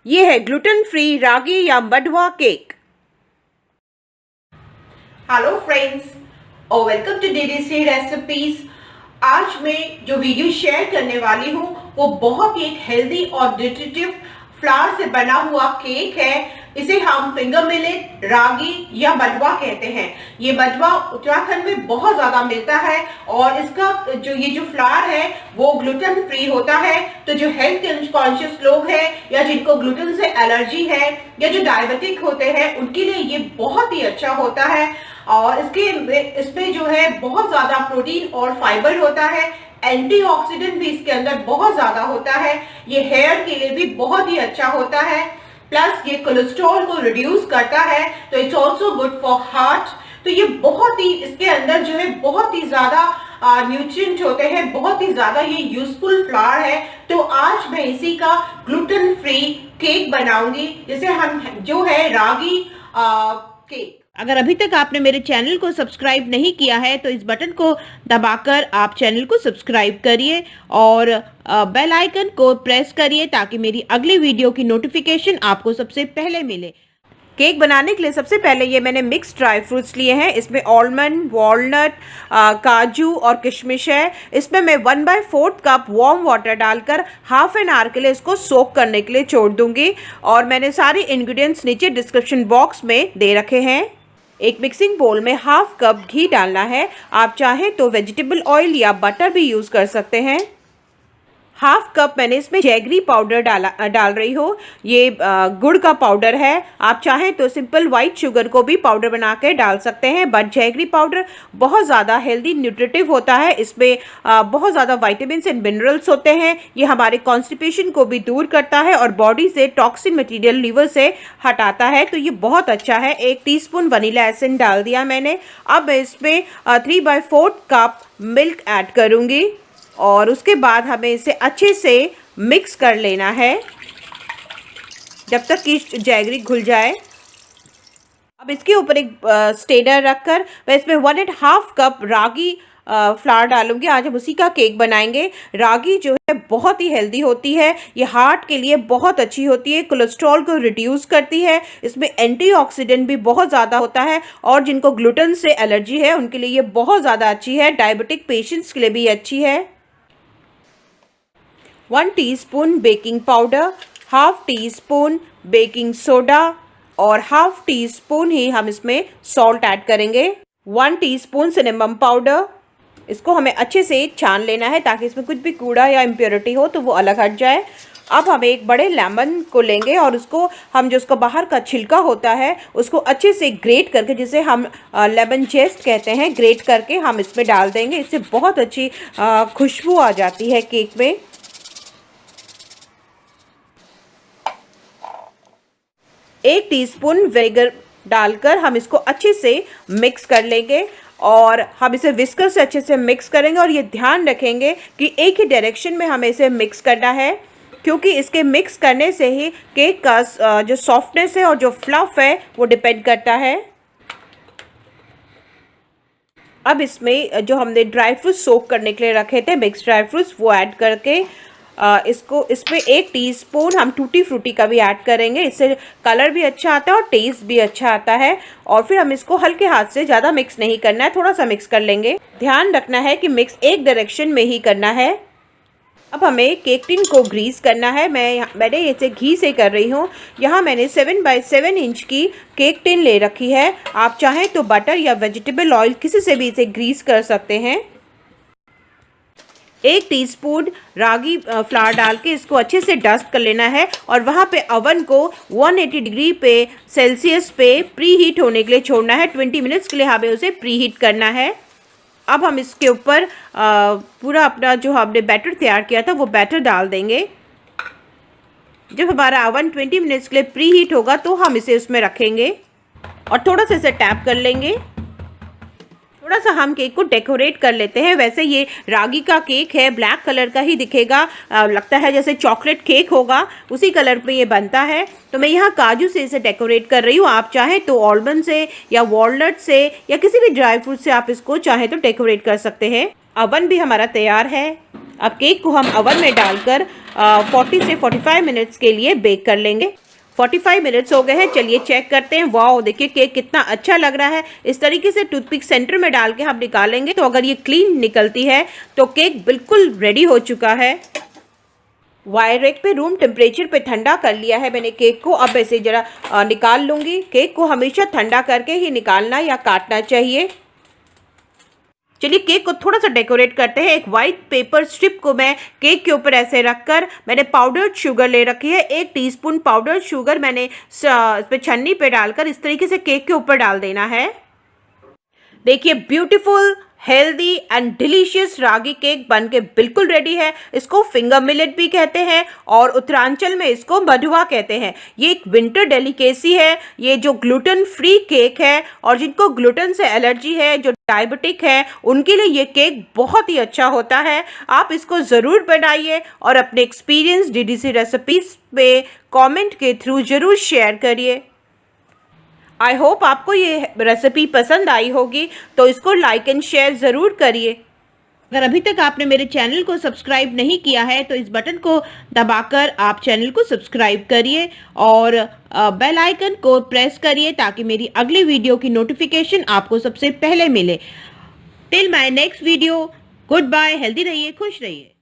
ये है gluten free रागी या बटवा केक। हेलो फ्रेंड्स और वेलकम टू डीडीसी रेसिपीज। आज मैं जो वीडियो शेयर करने वाली हूँ वो बहुत ही एक हेल्दी और न्यूट्रिटिव फ्लावर से बना हुआ केक है। इसे हम फिंगर मिलेट, रागी या बटवा कहते हैं। ये बटवा उत्तराखंड में बहुत ज्यादा मिलता है और इसका जो फ्लावर है वो ग्लूटेन फ्री होता है। तो जो हेल्थ कॉन्शियस लोग हैं या जिनको ग्लूटेन से एलर्जी है या जो डायबिटिक होते हैं उनके लिए ये बहुत ही अच्छा होता है। और इसमें जो है बहुत ज्यादा प्रोटीन और फाइबर होता है। एंटीऑक्सीडेंट भी इसके अंदर बहुत ज्यादा होता है। ये हेयर के लिए भी बहुत ही अच्छा होता है। प्लस ये कोलेस्ट्रॉल को रिड्यूस करता है, तो it's also good for heart. तो ये बहुत ही इसके अंदर जो है बहुत ही ज्यादा न्यूट्रिएंट होते हैं, बहुत ही ज्यादा ये यूजफुल फ्लावर है। तो आज मैं इसी का ग्लूटेन फ्री केक बनाऊंगी, जिसे हम जो है रागी केक। अगर अभी तक आपने मेरे चैनल को सब्सक्राइब नहीं किया है तो इस बटन को दबाकर आप चैनल को सब्सक्राइब करिए और बेल आइकन को प्रेस करिए ताकि मेरी अगली वीडियो की नोटिफिकेशन आपको सबसे पहले मिले। केक बनाने के लिए सबसे पहले ये मैंने मिक्स ड्राई फ्रूट्स लिए हैं। इसमें आलमंड, वॉलनट, काजू और किशमिश है। इसमें मैं 1/4 कप वार्म वाटर डालकर हाफ एन आवर के लिए इसको सोक करने के लिए छोड़ दूंगी। और मैंने सारे इंग्रेडिएंट्स नीचे डिस्क्रिप्शन बॉक्स में दे रखे हैं। एक मिक्सिंग बोल में हाफ कप घी डालना है। आप चाहें तो वेजिटेबल ऑयल या बटर भी यूज़ कर सकते हैं। हाफ कप मैंने इसमें जैगरी पाउडर डाल रही हूँ। ये गुड़ का पाउडर है। आप चाहें तो सिंपल वाइट शुगर को भी पाउडर बना के डाल सकते हैं, बट जैगरी पाउडर बहुत ज़्यादा हेल्दी न्यूट्रिटिव होता है। इसमें बहुत ज़्यादा विटामिन्स एंड मिनरल्स होते हैं। ये हमारे कॉन्स्टिपेशन को भी दूर करता है और बॉडी से टॉक्सिन मटीरियल लीवर से हटाता है। तो ये बहुत अच्छा है। 1 टीस्पून वनीला एसेंस डाल दिया मैंने। अब मैं इसमें 3/4 कप मिल्क ऐड करूँगी और उसके बाद हमें इसे अच्छे से मिक्स कर लेना है जब तक कि जैगरी घुल जाए। अब इसके ऊपर एक स्टेनर रखकर मैं इसमें 1.5 कप रागी फ्लावर डालूंगी। आज हम उसी का केक बनाएंगे। रागी जो है बहुत ही हेल्दी होती है। ये हार्ट के लिए बहुत अच्छी होती है, कोलेस्ट्रॉल को रिड्यूस करती है। इसमें एंटीऑक्सीडेंट भी बहुत ज़्यादा होता है और जिनको ग्लूटेन से एलर्जी है उनके लिए ये बहुत ज़्यादा अच्छी है। डायबिटिक पेशेंट्स के लिए भी अच्छी है। 1 teaspoon baking powder, half tea spoon baking soda और हाफ टी स्पून ही हम इसमें सॉल्ट ऐड करेंगे। 1 टीस्पून सिनेमम पाउडर। इसको हमें अच्छे से छान लेना है ताकि इसमें कुछ भी कूड़ा या इम्प्योरिटी हो तो वो अलग हट जाए। अब हम एक बड़े लेमन को लेंगे और उसको हम जो उसका बाहर का छिलका होता है उसको अच्छे से ग्रेट करके, जिसे हम लेमन जेस्ट कहते हैं, ग्रेट करके हम इसमें डाल देंगे। इससे बहुत अच्छी खुशबू आ जाती है केक में। 1 टीस्पून विनेगर डालकर हम इसको अच्छे से मिक्स कर लेंगे और हम इसे विस्कर से अच्छे से मिक्स करेंगे। और ये ध्यान रखेंगे कि एक ही डायरेक्शन में हमें इसे मिक्स करना है, क्योंकि इसके मिक्स करने से ही केक का जो सॉफ्टनेस है और जो फ्लफ है वो डिपेंड करता है। अब इसमें जो हमने ड्राई फ्रूट सोक करने के लिए रखे थे, मिक्स ड्राई फ्रूट्स, वो ऐड करके इसमें 1 टीस्पून हम टूटी फ्रूटी का भी ऐड करेंगे। इससे कलर भी अच्छा आता है और टेस्ट भी अच्छा आता है। और फिर हम इसको हल्के हाथ से, ज़्यादा मिक्स नहीं करना है, थोड़ा सा मिक्स कर लेंगे। ध्यान रखना है कि मिक्स एक डायरेक्शन में ही करना है। अब हमें केक टिन को ग्रीस करना है। मैंने इसे घी से कर रही हूँ। यहाँ मैंने 7x7 इंच की केक टिन ले रखी है। आप चाहें तो बटर या वेजिटेबल ऑयल किसी से भी इसे ग्रीस कर सकते हैं। 1 टीस्पून रागी फ्लावर डाल के इसको अच्छे से डस्ट कर लेना है और वहाँ पे ओवन को 180 डिग्री पे सेल्सियस पे प्री हीट होने के लिए छोड़ना है। 20 मिनट्स के लिए हमें उसे प्री हीट करना है। अब हम इसके ऊपर पूरा अपना जो हमने बैटर तैयार किया था वो बैटर डाल देंगे। जब हमारा ओवन 20 मिनट्स के लिए प्री हीट होगा तो हम इसे उसमें रखेंगे और थोड़ा सा इसे टैप कर लेंगे। थोड़ा सा हम केक को डेकोरेट कर लेते हैं। वैसे ये रागी का केक है, ब्लैक कलर का ही दिखेगा, लगता है जैसे चॉकलेट केक होगा, उसी कलर पे ये बनता है। तो मैं यहाँ काजू से इसे डेकोरेट कर रही हूँ। आप चाहें तो आलमंड से या वॉलनट से या किसी भी ड्राई फ्रूट से आप इसको चाहें तो डेकोरेट कर सकते हैं। ओवन भी हमारा तैयार है। अब केक को हम ओवन में डालकर 40 से 45 मिनट्स के लिए बेक कर लेंगे। 45 मिनट्स हो गए हैं, चलिए चेक करते हैं। वाओ, देखिए केक कितना अच्छा लग रहा है। इस तरीके से टूथपिक सेंटर में डाल के हम निकालेंगे तो अगर ये क्लीन निकलती है तो केक बिल्कुल रेडी हो चुका है। वायर रेक पे रूम टेम्परेचर पे ठंडा कर लिया है मैंने केक को। अब ऐसे जरा निकाल लूँगी। केक को हमेशा ठंडा करके ही निकालना या काटना चाहिए। चलिए केक को थोड़ा सा डेकोरेट करते हैं। एक वाइट पेपर स्ट्रिप को मैं केक के ऊपर ऐसे रखकर मैंने पाउडर्ड शुगर ले रखी है। 1 टीस्पून पाउडर्ड शुगर मैंने इस पे छन्नी पे डालकर इस तरीके से केक के ऊपर डाल देना है। देखिए beautiful, healthy and delicious ragi cake बनके बिल्कुल रेडी है। इसको फिंगर मिलेट भी कहते हैं और उत्तरांचल में इसको मधुआ कहते हैं। ये एक विंटर डेलिकेसी है। ये जो ग्लूटेन फ्री केक है और जिनको ग्लूटेन से एलर्जी है, जो डायबिटिक है, उनके लिए ये केक बहुत ही अच्छा होता है। आप इसको ज़रूर बनाइए और अपने एक्सपीरियंस डीडीसी रेसिपीज़ पे कमेंट के थ्रू ज़रूर शेयर करिए। आई होप आपको ये रेसिपी पसंद आई होगी, तो इसको लाइक एंड शेयर ज़रूर करिए। अगर अभी तक आपने मेरे चैनल को सब्सक्राइब नहीं किया है तो इस बटन को दबाकर आप चैनल को सब्सक्राइब करिए और बेल आइकन को प्रेस करिए ताकि मेरी अगली वीडियो की नोटिफिकेशन आपको सबसे पहले मिले। Till my next video, good bye, healthy रहिए, खुश रहिए।